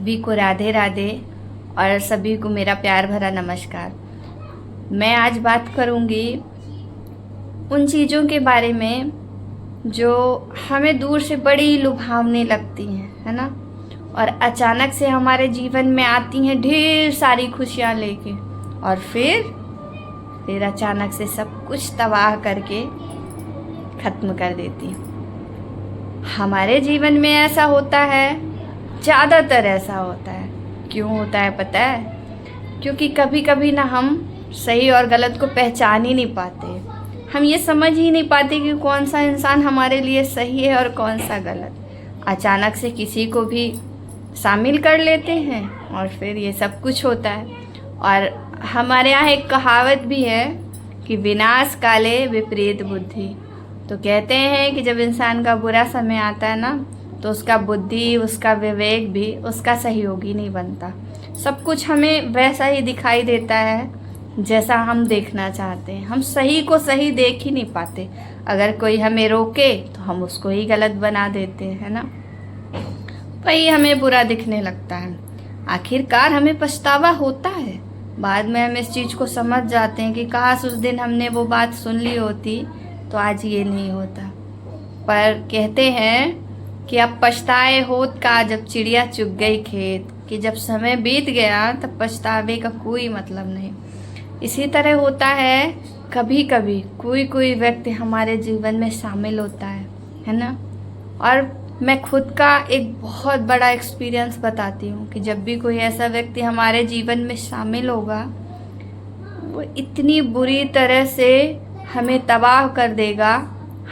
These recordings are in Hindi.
सभी को राधे राधे और सभी को मेरा प्यार भरा नमस्कार। मैं आज बात करूंगी उन चीज़ों के बारे में जो हमें दूर से बड़ी लुभावनी लगती हैं, है ना, और अचानक से हमारे जीवन में आती हैं ढेर सारी खुशियाँ लेके, और फिर अचानक से सब कुछ तबाह करके ख़त्म कर देती हैं। हमारे जीवन में ऐसा होता है, ज़्यादातर ऐसा होता है। क्यों होता है पता है? क्योंकि कभी कभी ना हम सही और गलत को पहचान ही नहीं पाते। हम ये समझ ही नहीं पाते कि कौन सा इंसान हमारे लिए सही है और कौन सा गलत। अचानक से किसी को भी शामिल कर लेते हैं और फिर ये सब कुछ होता है। और हमारे यहाँ एक कहावत भी है कि विनाश काले विपरीत बुद्धि। तो कहते हैं कि जब इंसान का बुरा समय आता है ना, तो उसका बुद्धि, उसका विवेक भी उसका सहयोगी नहीं बनता। सब कुछ हमें वैसा ही दिखाई देता है जैसा हम देखना चाहते हैं। हम सही को सही देख ही नहीं पाते। अगर कोई हमें रोके तो हम उसको ही गलत बना देते हैं, है ना। वही हमें बुरा दिखने लगता है। आखिरकार हमें पछतावा होता है। बाद में हम इस चीज़ को समझ जाते हैं कि काश उस दिन हमने वो बात सुन ली होती तो आज ये नहीं होता। पर कहते हैं कि अब पछताए होत का जब चिड़िया चुग गई खेत, कि जब समय बीत गया तब पछतावे का कोई मतलब नहीं। इसी तरह होता है, कभी कभी कोई व्यक्ति हमारे जीवन में शामिल होता है ना। और मैं खुद का एक बहुत बड़ा एक्सपीरियंस बताती हूँ कि जब भी कोई ऐसा व्यक्ति हमारे जीवन में शामिल होगा, वो इतनी बुरी तरह से हमें तबाह कर देगा,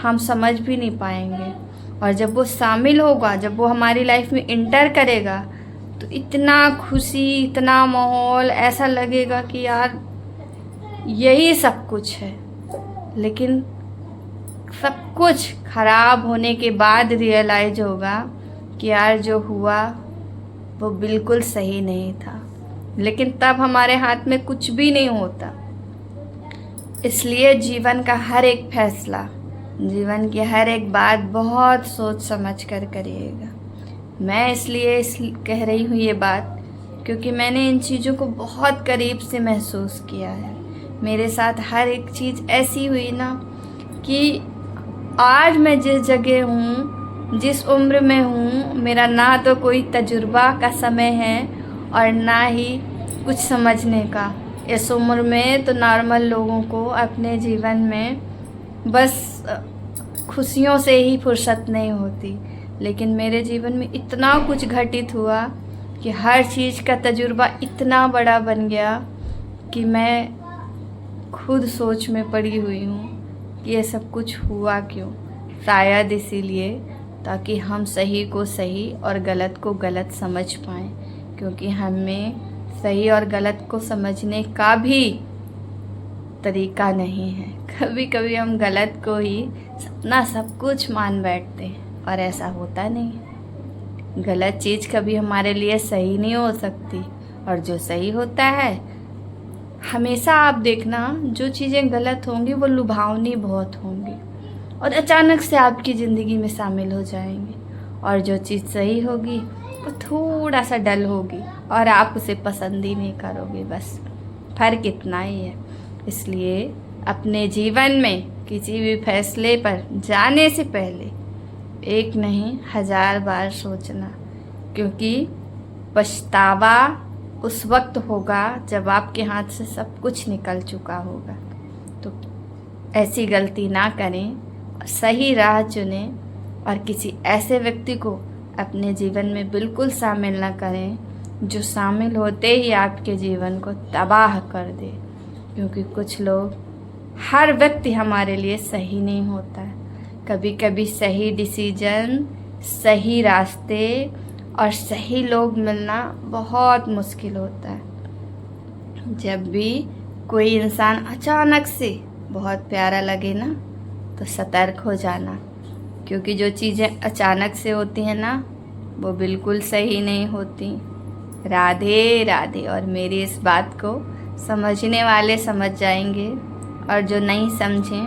हम समझ भी नहीं पाएंगे। और जब वो शामिल होगा, जब वो हमारी लाइफ में इंटर करेगा, तो इतना खुशी, इतना माहौल, ऐसा लगेगा कि यार यही सब कुछ है। लेकिन सब कुछ ख़राब होने के बाद रियलाइज होगा कि यार जो हुआ वो बिल्कुल सही नहीं था। लेकिन तब हमारे हाथ में कुछ भी नहीं होता। इसलिए जीवन का हर एक फैसला, जीवन की हर एक बात बहुत सोच समझ कर करिएगा। मैं इसलिए कह रही हूँ ये बात क्योंकि मैंने इन चीज़ों को बहुत करीब से महसूस किया है। मेरे साथ हर एक चीज़ ऐसी हुई ना कि आज मैं जिस जगह हूँ, जिस उम्र में हूँ, मेरा ना तो कोई तजुर्बा का समय है और ना ही कुछ समझने का। इस उम्र में तो नॉर्मल लोगों को अपने जीवन में बस खुशियों से ही फुर्सत नहीं होती। लेकिन मेरे जीवन में इतना कुछ घटित हुआ कि हर चीज़ का तजुर्बा इतना बड़ा बन गया कि मैं खुद सोच में पड़ी हुई हूँ कि ये सब कुछ हुआ क्यों। शायद इसीलिए ताकि हम सही को सही और गलत को गलत समझ पाएँ, क्योंकि हमें सही और गलत को समझने का भी तरीका नहीं है। कभी कभी हम गलत को ही अपना सब कुछ मान बैठते हैं और ऐसा होता नहीं है। गलत चीज़ कभी हमारे लिए सही नहीं हो सकती, और जो सही होता है, हमेशा आप देखना, जो चीज़ें गलत होंगी वो लुभावनी बहुत होंगी और अचानक से आपकी ज़िंदगी में शामिल हो जाएंगी। और जो चीज़ सही होगी वो थोड़ा सा डल होगी और आप उसे पसंद ही नहीं करोगे। बस फ़र्क इतना ही है। इसलिए अपने जीवन में किसी भी फैसले पर जाने से पहले एक नहीं 1000 बार सोचना, क्योंकि पछतावा उस वक्त होगा जब आपके हाथ से सब कुछ निकल चुका होगा। तो ऐसी गलती ना करें, सही राह चुनें और किसी ऐसे व्यक्ति को अपने जीवन में बिल्कुल शामिल ना करें जो शामिल होते ही आपके जीवन को तबाह कर दे। क्योंकि कुछ लोग, हर व्यक्ति हमारे लिए सही नहीं होता है। कभी कभी सही डिसीजन, सही रास्ते और सही लोग मिलना बहुत मुश्किल होता है। जब भी कोई इंसान अचानक से बहुत प्यारा लगे ना, तो सतर्क हो जाना, क्योंकि जो चीज़ें अचानक से होती हैं ना, वो बिल्कुल सही नहीं होती। राधे राधे। और मेरी इस बात को समझने वाले समझ जाएंगे, और जो नहीं समझें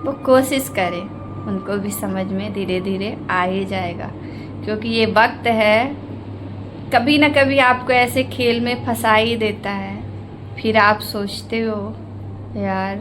वो कोशिश करें, उनको भी समझ में धीरे धीरे आ ही जाएगा। क्योंकि ये वक्त है कभी ना कभी आपको ऐसे खेल में फंसा ही देता है। फिर आप सोचते हो यार